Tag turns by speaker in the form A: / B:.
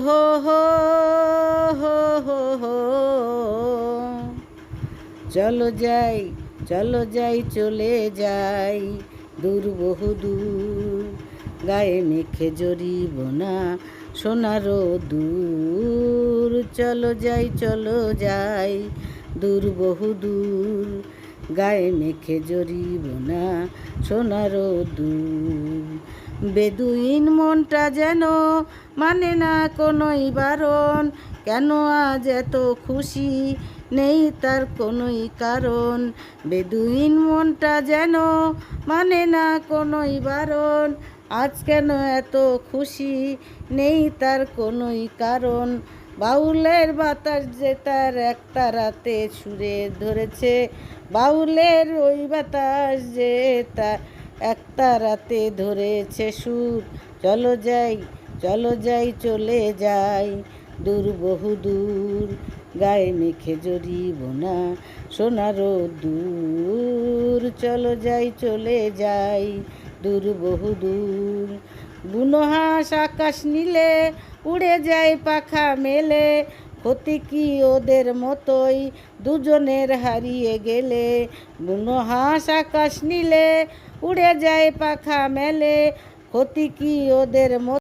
A: হো হো হো হো হো চলো যাই চলো যাই চলে যাই দূর বহু দূর গায়ে মেখে জড়িব না সোনারো দূর চলো যাই দূর বহু দূর গায়ে মেখে জড়িব না সোনারো দূর বেদুইন মনটা যেন মানে না কোনোই বারণ কেন আজ এত খুশি নেই তার কোনোই কারণ বেদুইন মনটা যেন মানে না কোনোই বারণ আজ কেন এত খুশি নেই তার কোনোই কারণ বাউলের বাতাস যে তার একটা রাতে সুরে ধরেছে বাউলের ওই বাতাস যে তার একটা রাতে ধরেছে সুর চলো যাই চলে যাই দূর বহু দূর গায়ে মেখে জড়িব না সোনারো দূর চলো চলে যাই দূর বহু দূর বুনো হাঁস আকাশ নীলে উড়ে যায় পাখা মেলে ক্ষতি কি ওদের মতোই দুজনের হারিয়ে গেলে বুনো হাঁস আকাশ নীলে উড়ে যায় পাখা মেলে ক্ষতি কি ওদের মতো